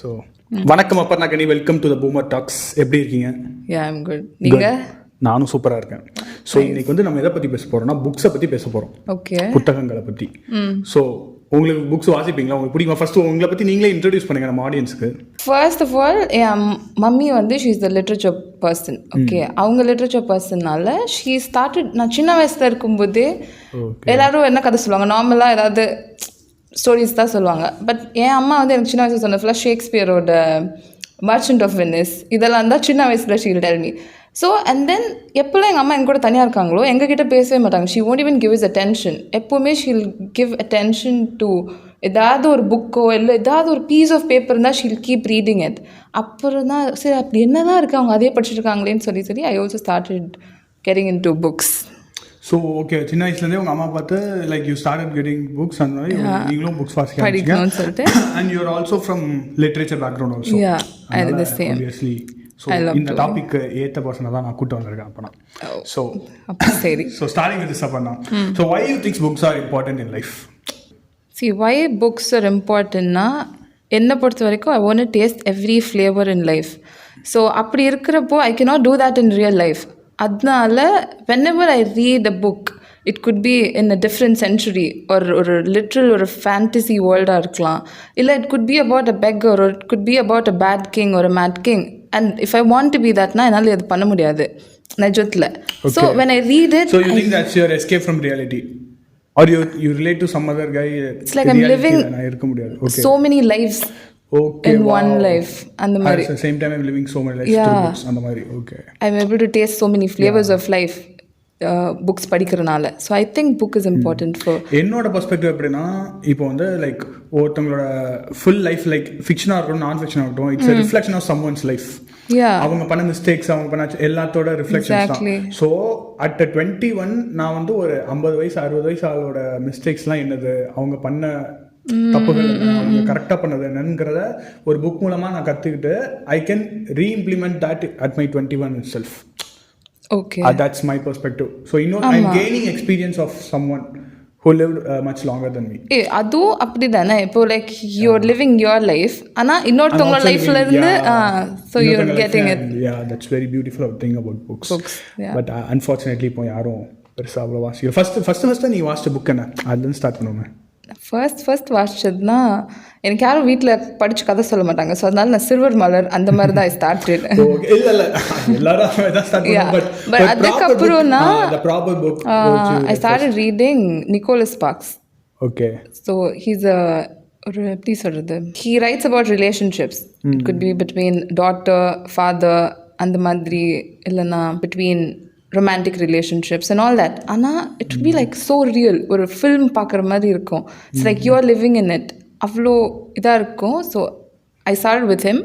So வணக்கம் அப்பா நகனி, welcome to the boomer talks. எப்படி இருக்கீங்க? Yeah I'm good. நீங்க? நானும் சூப்பராக இருக்கேன். ஸோ இன்னைக்கு வந்து நம்ம எதை பற்றி பேச போகிறோம்னா புக்ஸை பற்றி பேச போகிறோம். ஓகே. புத்தகங்களை பற்றி. ஸோ உங்களுக்கு புக்ஸ் வாசிப்பீங்களா? உங்களுக்கு பிடிக்குமா? ஃபர்ஸ்ட் உங்களை பற்றி நீங்களே இன்ட்ரடியூஸ் பண்ணுங்க நம்ம ஆடியன்ஸுக்கு. ஃபர்ஸ்ட் ஆஃப் ஆல் என் மம்மி வந்து she is the literature person. Okay, அவங்க லிட்ரேச்சர் பர்சன்னால ஷீ ஸ்டார்டட். நான் சின்ன வயசில் இருக்கும்போது எல்லாரும் என்ன கதை சொல்லுவாங்க, நார்மலாக ஏதாவது ஸ்டோரிஸ் தான் சொல்லுவாங்க. பட் என் அம்மா வந்து எனக்கு சின்ன வயசில் சொன்ன ஃபுல்லாக ஷேக்ஸ்பியரோட மர்ச்சன்ட் ஆஃப் வெனிஸ் இதெல்லாம் தான் சின்ன வயசில் she will tell me. So and then எப்போல்லாம் எங்கள் அம்மா எங்க கூட தனியாக இருக்காங்களோ எங்ககிட்ட பேசவே மாட்டாங்க. She won't even give us attention. எப்போவுமே ஷீல் கிவ் attention to ஏதாவது ஒரு புக்கோ இல்லை ஏதாவது ஒரு பீஸ் ஆஃப் பேப்பர் இருந்தால் ஷீல் கீப் ரீடிங் இட். அப்புறம் தான் சரி அப்படி என்ன தான் இருக்குது, அவங்க அதே படிச்சுட்டு இருக்காங்களேன்னு சொல்லி I also started getting into books. So okay, சின்ன வயசுலேருந்தே உங்கள் அம்மா பார்த்து like you started getting books, அந்த மாதிரி நீங்களும் புக்ஸ் வாசிக்க படிக்கணும்னு சொல்லிட்டு. And you are also from literature background also. Yeah, I did the same. Obviously. So இந்த டாபிக் ஏற்ற பர்சனை தான் நான் கூப்பிட்டு வந்திருக்கேன் அப்போனா. ஸோ சரி, ஸோ ஸ்டார்டிங் வித் திஸ் அப்போனா, so why you thinks books are important in life? See, why books are important na, என்னை பொறுத்த வரைக்கும் I want to taste every flavor in life. So அப்படி இருக்கிறப்போ I cannot do that in real life. அதனால whenever I read a book, it could be in a different century or ஒரு literal ஒரு fantasy வேர்ல்டாக இருக்கலாம், இல்லை it could be about a beggar or it could be about a bad king or a mad king. And if I want to be that na, என்னால் அது பண்ண முடியாது நிஜத்தில். So when I read it, so you think that's your escape from reality? Or you relate to some other guy? It's like I'm living so many lives in one life. And the at the same time I'm living so many lives through books. And the mari okay, I'm able to taste so many flavors of life books படிக்கிறனால. So I think book is important for என்னோட perspective எப்படின்னா, இப்போ வந்து like ஒருத்தங்களோட full life like ஃபிக்ஷனாக இருக்கட்டும் நான் ஃபிக்ஷனாக இருக்கட்டும், it's a reflection of someone's life. அவங்க பண்ண mistakes, அவங்க பண்ண எல்லாத்தோட ரிஃப்ளெக்ஷன்ஸ் தான். ஸோ அட் 21 நான் வந்து ஒரு 50 வயசு 60 வயசு ஆளோட மிஸ்டேக்ஸ்லாம் என்னது, அவங்க பண்ண தப்புகள் அவங்க கரெக்டாக பண்ணது என்னங்கிறத ஒரு புக் மூலமாக நான் கற்றுக்கிட்டு I can reimplement that at my 21 itself. Okay. That's my perspective. So I'm gaining experience of someone who lived much longer than me. அது அப்படிதானே. இப்போ like you're living your life, ஆனா இன்னொருத்தவங்க லைஃப்ல இருந்து so you're getting it. Yeah, that's very beautiful thing about books. Yeah. But unfortunately இப்போ யாரும் பெருசா அவ்வளோ வாசிக்கல. ஃபர்ஸ்ட் நீ வாசிச்ச புக் என்ன? அதுல ஸ்டார்ட் பண்ணுவோமே. ஃபர்ஸ்ட் வாசிச்சதுன்னா எனக்கு யாரும் வீட்டில் படித்து கதை சொல்ல மாட்டாங்க. ஸோ அதனால நான் சில்வர் மலர் அந்த மாதிரி தான் ஸ்டார்டட். பட் அதுக்கப்புறம் நான் I started reading Nicholas Sparks. Okay. So he's ஒரு எப்படி சொல்கிறது, he writes about relationships. It could be between daughter father அந்த மாதிரி, இல்லைன்னா between romantic relationships and all that. ஆனால் it will be like so real, ஒரு ஃபில்ம் பார்க்குற மாதிரி இருக்கும். It's like you are living in it, அவ்வளோ இதாக இருக்கும். So I start with him.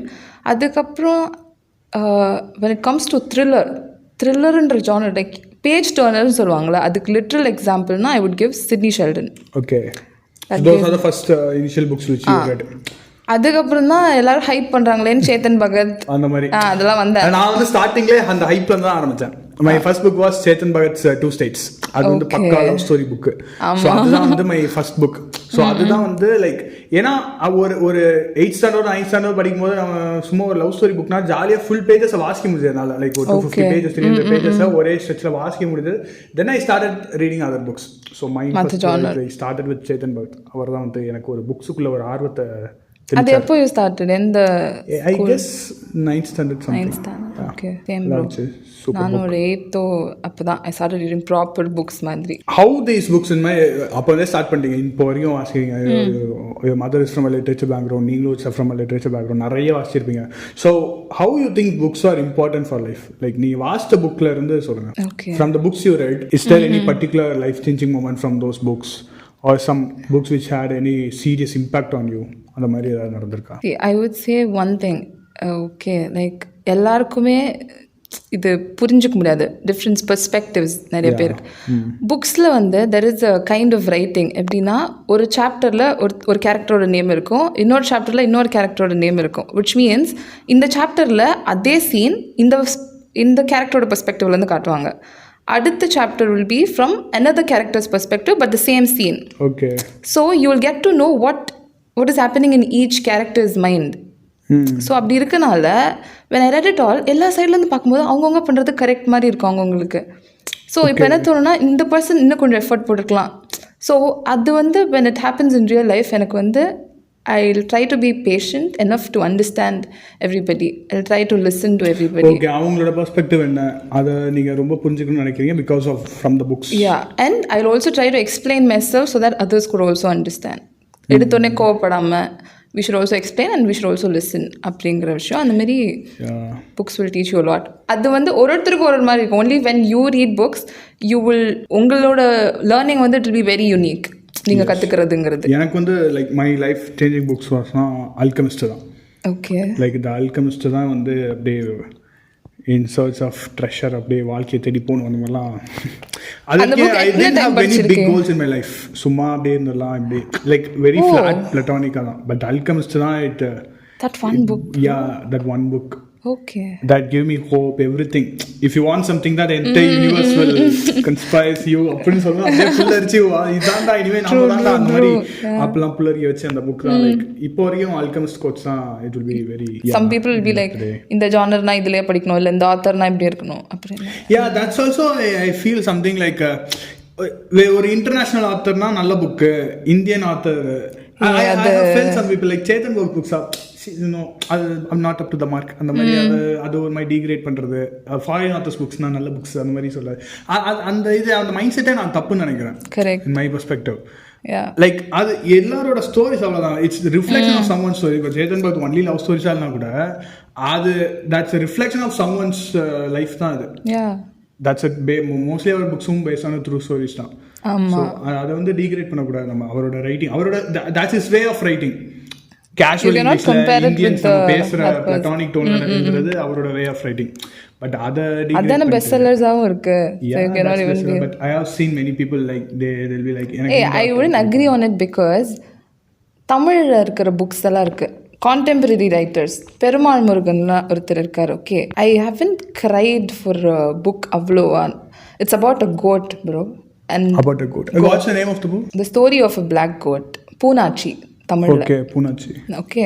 அதுக்கப்புறம் when it comes to த்ரில்லர்ன்ற ஜானர் லைக் பேஜ் டர்னர்னு சொல்லுவாங்களே, அதுக்கு லிட்ரல் எக்ஸாம்பிள்னா I would give Sidney Sheldon. Okay. Those are the first initial books which you read. அதுக்கப்புறம் தான் எல்லாரும் ஹைப் பண்றாங்களேன்னு சேத்தன் பகத் அந்த மாதிரி அதெல்லாம் வந்தேன். நான் வந்து ஸ்டார்டிங்ல அந்த ஹைப்ல தான் ஆரம்பிச்சேன். My first book was Chetan Bhagat's 2 States. அது வந்து பக்கா லவ் ஸ்டோரி புக். ஸோ அதுதான் வந்து மை ஃபர்ஸ்ட் புக். ஸோ அதுதான் வந்து லைக் ஏன்னா ஒரு 8th ஸ்டாண்டர்ட் 9th ஸ்டாண்டர்ட் படிக்கும் போது நம்ம சும்மா ஒரு லவ் ஸ்டோரி புக்னா ஜாலியாக ஃபுல் பேஜஸ் வாசிக்க முடிஞ்சதுனால லைக் ஒரு 250 pages 300 pages ஒரே ஸ்ட்ரெச்சில் வாசிக்க முடியுது. Then I started reading other books. So my I started with Chetan Bhagat. அவர் தான் வந்து எனக்கு ஒரு புக்ஸுக்குள்ள ஒரு ஆர்வத்தை. அது எப்போ யூ ஸ்டார்டட்? எந்த I guess 9th standard something. 9th standard. Okay, same bro. நான் ஒரு 8th அப்பதான் I started reading proper books மாதிரி. How these books in my அப்போவே ஸ்டார்ட் பண்ணிட்டீங்க, இப்போ வரைக்கும் வாசிக்கிறீங்க. your mother is from a literature background, நீங்களும் from a literature background, நிறைய வாசிச்சிருப்பீங்க. So how you think books are important for life? Like நீ வாசித்த புக்ல இருந்து சொல்லுங்க. Okay. From the books you read, is there any particular life changing moment from those books or some books which had any serious impact on you? அந்த மாதிரி ஏதாவது நடந்திருக்கா? I would say one thing. Okay, like எல்லாருக்குமே இது புரிஞ்சுக்க முடியாது, different perspectives நிறைய பேருக்கு. புக்ஸில் வந்து there is a kind of writing. எப்படின்னா ஒரு சாப்டரில் ஒரு கேரக்டரோட நேம் இருக்கும், இன்னொரு சாப்டரில் இன்னொரு கேரக்டரோட நேம் இருக்கும். விச் மீன்ஸ் இந்த சாப்டரில் அதே சீன் இந்த கேரக்டரோட பெர்ஸ்பெக்டிவ்லேருந்து காட்டுவாங்க. அடுத்த chapter will be from another character's perspective but the same scene. Okay. So you will get to know what is happening in each character's mind. So அப்படி இருக்கனால when I read it all எல்லா சைட்லேருந்து பார்க்கும்போது அவங்கவுங்க பண்ணுறது correct மாதிரி இருக்கும் அவங்கவுங்களுக்கு. ஸோ இப்போ என்ன தோணுன்னா இந்த பர்சன் இன்னும் கொஞ்சம் எஃபர்ட் போட்டுருக்கலாம். ஸோ அது வந்து when it happens in real life எனக்கு வந்து I'll try to be patient enough to understand everybody. I'll try to listen to everybody. Okay, அவங்களோட பெர்ஸ்பெக்டிவ் என்ன அதை நீங்கள் ரொம்ப புரிஞ்சுக்கணும்னு நினைக்கிறீங்க because of from the books. Yeah, and I'll also try to explain myself so that others could also understand. எடுத்தோடனே கோவப்படாமல் we should also explain and we should also listen அப்படிங்கிற விஷயம் அந்த மாதிரி books will teach you a lot. அது வந்து ஒருத்தருக்கு ஒரு மாதிரி இருக்கும். Only when you read books you will உங்களோட learning வந்து it will be very unique. நீங்கள் கற்றுக்கிறதுங்கிறது எனக்கு வந்து like my life changing books வாஸ்னா அல்கெமிஸ்ட் தான். ஓகே, லைக் இந்த அல்கெமிஸ்ட் தான் வந்து அப்படியே இன் சர்ச் ஆஃப் ட்ரெஷர் அப்படியே வாழ்க்கையை தேடி போகணும் அந்த மாதிரிலாம். அதுக்கு I didn't have very big goals in my life. சும்மா அப்படியே இருந்தெல்லாம் இப்படி லைக் வெரி ஃப்ளாட் பிளாட்டோனிக்காக தான். பட் அல்கெமிஸ்ட் தான் it that one book. Yeah, that one book. Okay. That gave me hope, everything. If you want something that the entire universe will conspire you அப்படினு சொன்னா அப்படியே புல்லரிச்சு இதான்டா இனிமே நாம தான்டா அந்த மாதிரி அப்பலாம் புல்லரி வச்சு அந்த புக் தான் லைக் இப்போ வரைக்கும் அல்கெமிஸ்ட் கோட்ஸ் தான் it will be very some people will be like இந்த ஜானர்னா இதுலயே படிக்கணும் இல்ல இந்த ஆத்தர்னா இப்படி இருக்கணும் அப்படி. Yeah, that's also I feel something like ஒரு இன்டர்நேஷனல் ஆத்தர்னா நல்ல book, Indian author I have felt some people like Chetan books are I'm not up to the mark அந்த மாதிரி அது ஒரு மாதிரி டிகிரேட் பண்ணுறது. ஃபாரின் ஆத்தர்ஸ் புக்ஸ்னா நல்ல புக்ஸ் அந்த மாதிரி சொல்ல அந்த இது அந்த மைண்ட் செட்டே நான் தப்புன்னு நினைக்கிறேன். Correct, in my perspective. Like அது எல்லாரோட ஸ்டோரிஸ் அவ்வளோதான். It's reflection of someone's story. இப்போ சேத்தன் பகத் ஒன்லி லவ் ஸ்டோரிஸாக இருந்தால் கூட அது that's reflection of someone's life தான் அது. தட்ஸ் மோஸ்ட்லி அவர் புக்ஸும் பேஸ்ட் ஆன த்ரூ ஸ்டோரிஸ் தான். ஸோ அதை வந்து டிகிரேட் பண்ணக்கூடாது. நம்ம அவரோட ரைட்டிங் அவரோட that's is way of writing. Casual Indians பேசுற பிளாட்டோனிக் டோன்ங்கிறது அவரோட வே ஆஃப் ரைட்டிங். பட் அதான பெஸ்ட் செல்லர்ஸாவும் இருக்கு. But I have seen many people like they'll be like I wouldn't agree on it because தமிழ்ல இருக்கிற புக்ஸ் எல்லாம் இருக்கு. கான்டெம்பரரி ரைட்டர்ஸ் பெருமாள் முருகன்லாம் ஒருத்தர் இருக்கார். Okay, I haven't cried for a book அவ்வளோவா. It's about a goat bro. And about a goat. What's the name of the book? The story of a black goat. Poonachi தமிழ்ல. Okay, Poonachi. Okay,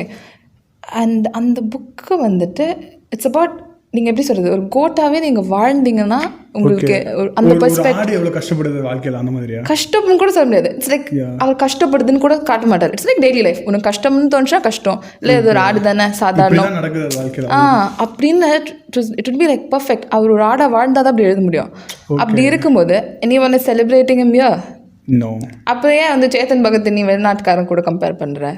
and அந்த book வந்துட்டு it's about நீங்கள் எப்படி சொல்கிறது, ஒரு கோட்டாவே நீங்கள் வாழ்ந்தீங்கன்னா உங்களுக்கு அந்த பெர்ஸ்பெக்டிவ் எவ்வளோ கஷ்டப்படுது வாழ்க்கையில் அந்த மாதிரியா. கஷ்டம்னு கூட சொல்ல முடியாது. இட்ஸ் லைக் அவர் கஷ்டப்படுதுன்னு கூட காட்ட மாட்டார். It's like daily life. உனக்கு கஷ்டம்னு தோணுச்சா கஷ்டம், இல்லை இது ஒரு ஆடு தானே சாதாரணம் நடக்குது வாழ்க்கையில் அப்படின்னு it would be like perfect. அவர் ஒரு ஆடை வாழ்ந்தால் தான் அப்படி எழுத முடியும். அப்படி இருக்கும்போது நீ வந்து செலிப்ரேட்டிங் him here. No. அப்படியே வந்து சேத்தன் பகத் நீ வெளிநாட்டுக்காரன் கூட கம்பேர் பண்ற.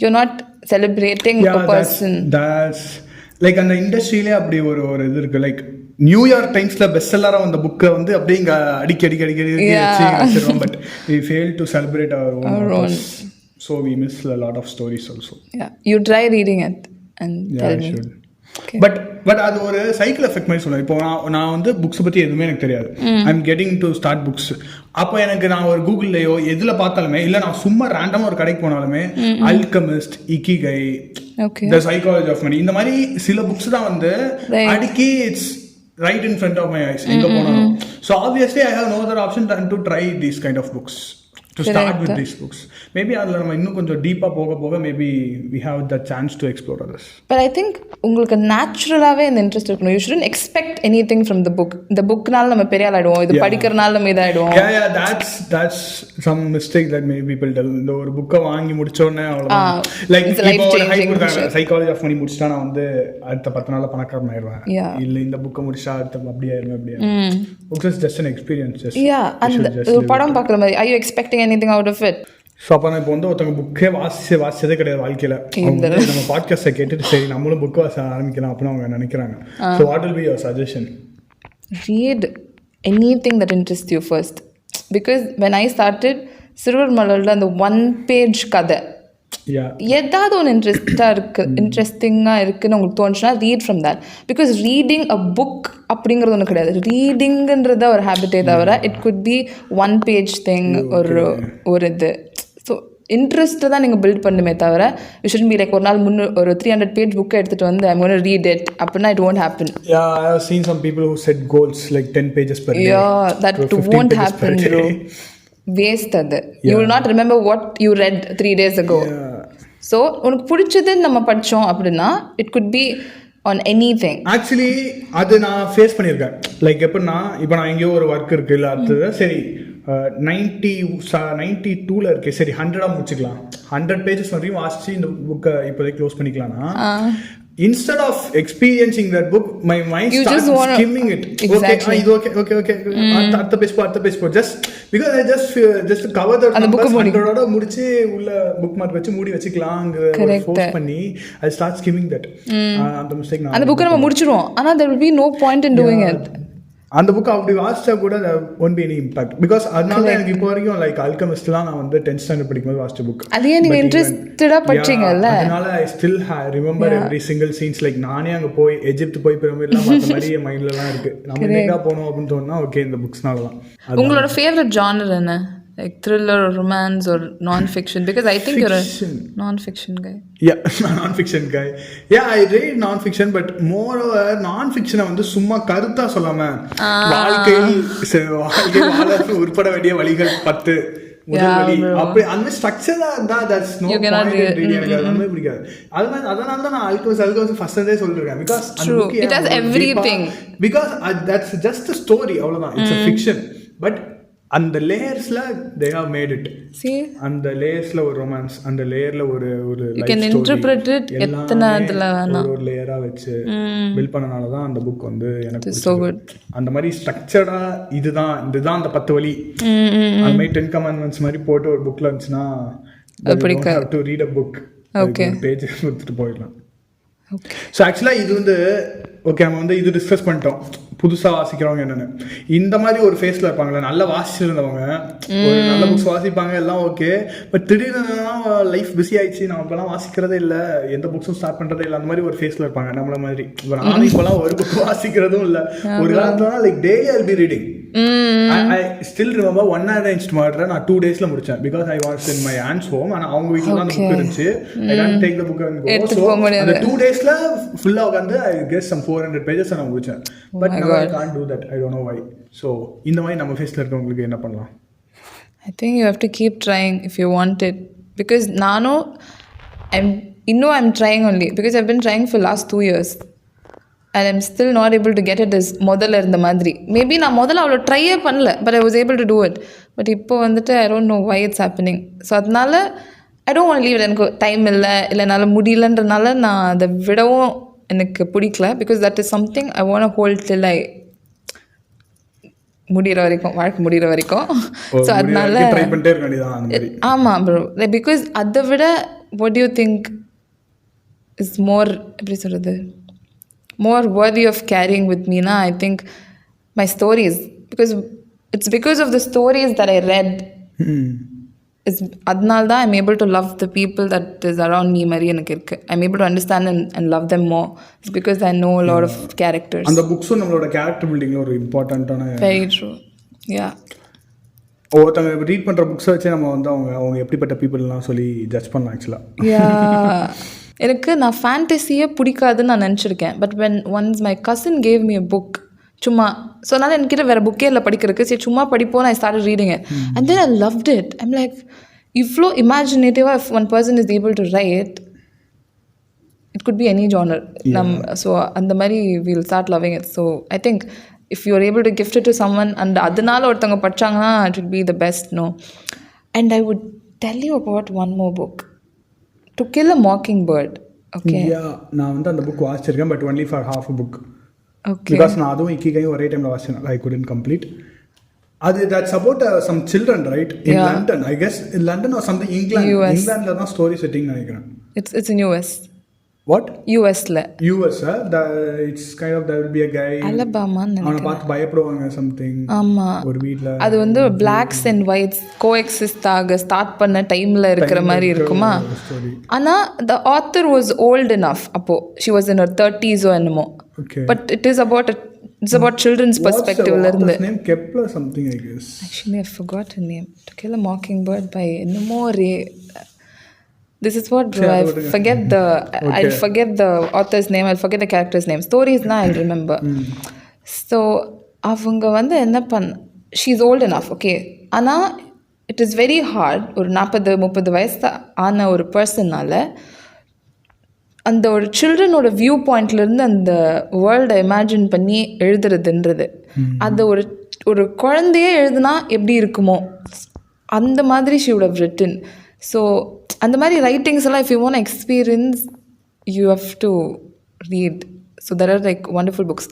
You're not celebrating a person. That's like அந்த இண்டஸ்ட்ரியிலே அப்படி ஒரு இது இருக்கு. லைக் நியூயார்க் டைம்ஸ்ல பெஸ்ட் செல்லரா வந்த புக்கை வந்து அப்படியே இங்க அடிக்கடி வச்சிருவோம். But we fail to celebrate our own. So we miss a lot of stories also. Yeah, you try reading it and tell me. But அது ஒரு சைக்கிள் எஃபெக்ட் மாதிரி சொல்லுவேன். இப்போ நான் வந்து புக்ஸ் பற்றி எதுவுமே எனக்கு தெரியாது. I'm getting to start books. அப்போ எனக்கு நான் ஒரு கூகுள்லையோ எதில் பார்த்தாலுமே இல்லை நான் சும்மா ரேண்டமாக ஒரு கடைக்கு போனாலுமே Alchemist, Ikigai, the psychology of money இந்த மாதிரி சில புக்ஸ் தான் வந்து அடிக்கி it's right in front of my eyes. So obviously I have no other option than to try these kind of books. To start with these books. Maybe அதில் நம்ம இன்னும் கொஞ்சம் டீப்பாக போக maybe we have the chance to explore others. But I think உங்களுக்கு நேச்சுரலாகவே இந்த interest இருக்கணும். You shouldn't expect anything from the book. இந்த புக்னால நம்ம பெரிய ஆள் ஆயிடுவோம், இது படிக்கிறனால நம்ம இதாயிடுவோம். That's some mistake that many people tell. இந்த ஒரு புக்கை வாங்கி முடிச்சோடனே அவ்வளோதான். லைக் இப்போ ஒரு ஹைப் கொடுத்தாங்க, சைக்காலஜி ஆஃப் மணி முடிச்சுட்டா நான் வந்து அடுத்த 10 நாளில் பணக்காரன் ஆயிடுவேன், இல்லை இந்த புக்கை முடிச்சா அடுத்த அப்படி ஆயிடுவேன். Books is just an experience. அந்த படம் பார்க்குற மாதிரி are you expecting anything out of it? So அப்போ நான் இப்போ வந்து ஒருத்தவங்க புக்கே வாசிச்சதே கிடையாது வாழ்க்கையில். நம்ம பாட்காஸ்ட்டை கேட்டுட்டு சரி நம்மளும் புக்கு வாச ஆரம்பிக்கலாம் அப்படின்னு அவங்க நினைக்கிறாங்க. So what will be your suggestion? Read anything that interests you first. Because when I started, சிறுவர் மலரில் அந்த 1 page கதை ஏதாவது ஒன்று இன்ட்ரெஸ்டிங்காக இருக்குன்னு உங்களுக்கு தோணுச்சுன்னா read from that. Because reading a book அப்படிங்கிறது ஒன்று கிடையாது. ரீடிங்குன்றத ஒரு ஹேபிட்டே தவிர it could B 1 page thing, ஒரு இது. ஸோ இன்ட்ரெஸ்ட்டை தான் நீங்கள் பில்ட் பண்ணுமே தவிர யூ ஷுட் பி லைக் ஒரு நாள் ஒரு 300 page புக்கை எடுத்துகிட்டு வந்து ஐம் கோனா ரீட் இட் அப்படின்னா it won't happen. Yeah, I have seen some people who set goals like 10 pages per day. Yeah, that won't happen bro. Waste அது. You will not remember what you read 3 days ago. So உனக்கு பிடிச்சதுன்னு நம்ம படித்தோம் அப்படின்னா it could be on anything. Actually அது நான் face பண்ணியிருக்கேன். Like எப்படின்னா இப்போ நான் எங்கேயோ ஒரு ஒர்க் இருக்குது இல்லை அடுத்தது சரி 92 இருக்கு சரி 100 முடிச்சுக்கலாம், 100 pages வரையும் வாசிச்சு இந்த புக்கை இப்போதைக்கு க்ளோஸ் பண்ணிக்கலாம்னா instead of experiencing that book my mind starts skimming it. Exactly. Okay அடுத்த பேஜ் போ just because I just cover the numbers 100 முடிச்சு உள்ள புக் மார்க் வச்சு மூடி வச்சுக்கலாம்ங்க ஃபோர்ஸ் பண்ணி I start skimming that. அந்த மிஸ்டேக் நான் அந்த புக்கை நம்ம முடிச்சிடுவோம், ஆனா there will be no point in doing it. அந்த புக் அப்படி வாசிச்சா கூட won't be any impact because அதனால எனக்கு இப்போ வரைக்கும் லைக் அல்கெமிஸ்ட்லாம் நான் வந்து 10th ஸ்டாண்டர்ட் படிக்கும்போது வாசிச்ச புக். அதையே நீங்க இன்ட்ரெஸ்டடா படிச்சீங்கல்ல, அதனால I still remember every single scenes. Like நானே அங்க போய் எஜிப்ட் போய் பிரமிட்லாம் பார்த்த மாதிரி என் மைண்ட்லலாம் இருக்கு. நம்ம எங்க போகணும் அப்படின்னு தோணுனா ஓகே இந்த புக்ஸ்னால தான். உங்களோட ஃபேவரட் ஜானர் என்ன? Like thriller or romance or non-fiction? Because I think you're a non-fiction guy. Yeah, non-fiction guy. Yeah, I read non-fiction, but moreover non-fiction வந்து சும்மா கருத்தா சொல்லாம வாழ்க்கையில் வாழ உட்பட வேண்டிய வழிகள் 10 முதல் வழி அப்படி அந்த ஸ்ட்ரக்சரா இருந்தா that's no point in reading. எனக்கு அது ரொம்ப பிடிக்காது. அதனால தான் நான் அல்கோஸ் ஃபர்ஸ்ட் டே சொல்லிருக்கேன் because it has everything. Because that's just a story அவ்வளவுதான். It's a fiction. But அந்த லேயர்ஸ்ல they have made it. See, அந்த லேயர்ஸ்ல ஒரு ரொமான்ஸ், அந்த லேயர்ல ஒரு you can interpret it எத்தனை அதுல வேணா ஒரு லேயரா வச்சு பில்ட் பண்ணனால தான் அந்த புக் வந்து எனக்கு so good. அந்த மாதிரி ஸ்ட்ரக்சர்டா இதுதான் அந்த 10 வழி அந்த மாதிரி 10 commandments மாதிரி போட்டு ஒரு புக்ல இருந்துச்சுன்னா you don't have to read a book. Okay, page எடுத்துட்டு போயிடலாம். ஸோ ஆக்சுவலாக இது வந்து ஓகே நம்ம வந்து இது டிஸ்கஸ் பண்ணிட்டோம் புதுசாக வாசிக்கிறவங்க என்னென்னு. இந்த மாதிரி ஒரு ஃபேஸில் இருப்பாங்களே நல்லா வாசிச்சிருந்தவங்க ஒரு நல்ல புக்ஸ் வாசிப்பாங்க எல்லாம் ஓகே. பட் திடீர்னு லைஃப் பிஸி ஆயிடுச்சு நம்ம இப்போலாம் வாசிக்கிறதே இல்லை, எந்த புக்ஸும் ஸ்டார்ட் பண்ணுறதே இல்லை, அந்த மாதிரி ஒரு ஃபேஸில் இருப்பாங்க நம்மள மாதிரி. இப்போ நானும் இப்போலாம் ஒரு புக் வாசிக்கிறதும் இல்லை. ஒரு காலத்துல like daily I will be reading. I still remember One Arranged Murder நான் 2 daysல முடிச்சேன் because I was in my aunt's home and அவங்க வீட்ல தான் அந்த புக் இருந்துச்சு. I can't take the book and go. So அந்த 2 daysல ஃபுல்லா உட்கார்ந்து I guess some 400 pages நான் முடிச்சேன். But now I can't do that. I don't know why. So இந்த மாதிரி நம்ம ஃபேஸ்ல இருக்கவங்களுக்கு என்ன பண்ணலாம்? I think you have to keep trying if you want it because I'm trying only because I've been trying for last 2 years. And I'm still not able to get it as முதல்ல இருந்த மாதிரி. Maybe நான் முதல்ல அவ்வளோ ட்ரையே பண்ணல but I was able to do it. But இப்போ வந்துட்டு I don't know why it's happening. So அதனால ஐ டோன்ட் வாண்ட் லீவ். எனக்கு டைம் இல்லை என்னால் முடியலன்றனால நான் அதை விடவும் எனக்கு பிடிக்கல because that is something I want hold till I முடிகிற வரைக்கும் வாழ்க்கை முடிகிற வரைக்கும். ஸோ அதனால ஆமாம் ப்ரோ பிகாஸ் அதை விட what you think is more எப்படி சொல்கிறது more worthy of carrying with me na I think my stories because of the stories that I read is adnal da I'm able to love the people that is around me mari enak irukku. I'm able to understand and love them more. It's because I know a lot of characters and the books nammaloda character building la or important ana very true. Yeah, ஒருத்தங்க read பண்ணுற புக்ஸை வச்சு நம்ம வந்து அவங்க எப்படிப்பட்ட பீப்புள்லாம் சொல்லி judge பண்ணலாம் ஆக்சுவலாக. எனக்கு நான் ஃபேண்டஸியே பிடிக்காதுன்னு நான் நினச்சிருக்கேன். But once my cousin gave me a book சும்மா ஸோ அதனால் என்கிட்ட வேறு புக்கே இல்லை படிக்கிறதுக்கு. சரி சும்மா படிப்போம் நான் start reading and then I loved it. I'm like இவ்வளோ இமேஜினேட்டிவாக if one person is able to write it could be any genre so அந்த மாதிரி will start loving it. So I think if you are able to gift it to someone and adanaala orthanga padichanga it would be the best. No, and I would tell you about one more book, To Kill a Mockingbird. Okay, yeah, na vanda and book vaasichiruken but only for half a book. Okay, because na adhu ikigai ore time la vaasichen I couldn't complete. That's about some children, right? In London, I guess in London or something, England la na story setting nenikiren. It's in US. What? US la. US it's kind of there will be a guy Alabama avana paathu bayapaduvanga something. Amma or veetla adu vandu blacks and whites coexist aga start panna time la irukra mari irukuma. Ana the author was old enough appo she was in her 30s or animo. Okay, but it's about children's perspective la irundhu. His name Kepler something I guess. Actually I forgot her name. To Kill a Mockingbird by Nomore. This is what, bro. I'll forget the author's name. I'll forget the character's name. Stories na I'll remember. So avanga vandu enna she's old enough, okay. Ana it is very hard. ஒரு 40-30 வயசு ஆன ஒரு பர்சனால் அந்த ஒரு சில்ட்ரனோட view பாயிண்ட்லேருந்து அந்த வேர்ல்டை imagine பண்ணி எழுதுறதுன்றது, அது ஒரு குழந்தையே எழுதுனா எப்படி இருக்குமோ அந்த மாதிரி she would have written. So அந்த மாதிரி ரைட்டிங்ஸ் எல்லாம் if you want experience you have to read. So there are like wonderful books.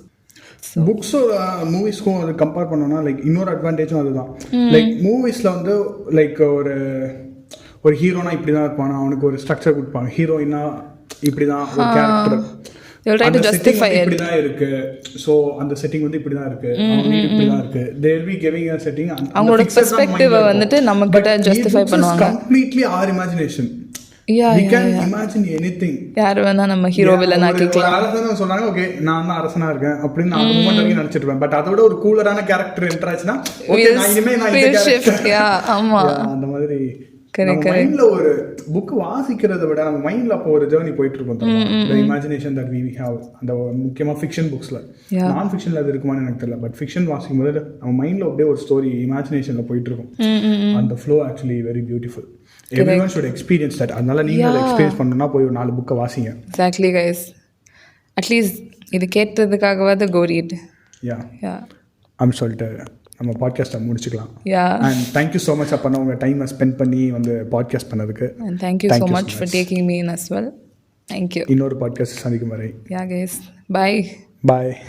புக்ஸோட மூவிஸ்க்கும் அது கம்பேர் பண்ணோம்னா லைக் இன்னொரு அட்வான்டேஜும் அதுதான். லைக் மூவிஸில் வந்து லைக் ஒரு ஹீரோனா இப்படி தான் இருப்பானா, அவனுக்கு ஒரு ஸ்ட்ரக்சர் கொடுப்பாங்க. ஹீரோயினா இப்படிதான் ஒரு கேரக்டர், அந்த செட்டிங் இப்படிதான் இருக்கு, சோ அந்த செட்டிங் வந்து இப்படிதான் இருக்கு, இப்படிதான் இருக்கு, they will be giving a setting, அவங்களோட பெர்ஸ்பெக்டிவ் வந்துட்டு நம்ம கிட்ட ஜஸ்டிஃபை பண்ணுவாங்க. completely our imagination. We can imagine anything. யார் வேணா நம்ம ஹீரோ வில்லனா கேக்கலாம். அரசன் சொன்னாங்க, ஓகே நான் தான் அரசனா இருக்கேன் அப்படின்னு நான் அந்த மொமெண்ட் வரைக்கும் நினைச்சிட்டு இருப்பேன். பட் அதோட ஒரு கூலரான கேரக்டர் என்டர் ஆச்சுன்னா ஓகே நான் இனிமே நான் இந்த கேரக்டர் ஆமா அந்த மாதிரி மைண்ட்ல ஒரு புக் வாசிக்கிறத விட நம்ம மைண்ட்ல அப்போ ஒரு ஜர்னி போயிட்டு இருக்கோம். the imagination that we have, அந்த முக்கியமா ஃபிக்ஷன் புக்ஸ்ல, நான் ஃபிக்ஷன்ல அது இருக்குமான்னு எனக்கு தெரியல, பட் ஃபிக்ஷன் வாசிக்கும் போது நம்ம மைண்ட்ல அப்படியே ஒரு ஸ்டோரி இமேஜினேஷன்ல போயிட்டு இருக்கும். அந்த flow actually very beautiful. everyone should experience that. அதனால நீங்க அதை எக்ஸ்பீரியன்ஸ் பண்ணனும்னா போய் ஒரு 4 புக்கை வாசிங்க. exactly guys, at least இது கேட்டதுக்காகவாது go read. yeah I'm சொல்லிட்டு நம்ம பாட்காஸ்ட்டை முடிச்சுக்கலாம். அண்ட் தேங்க்யூ ஸோ மச் அப்போ உங்கள் டைமை ஸ்பெண்ட் பண்ணி வந்து பாட்காஸ்ட் பண்ணதுக்கு. And thank you so much for taking me in as well. Thank you. இன்னொரு பாட்காஸ்ட் சந்திக்கும் வரை. Yeah guys, bye. பாய்.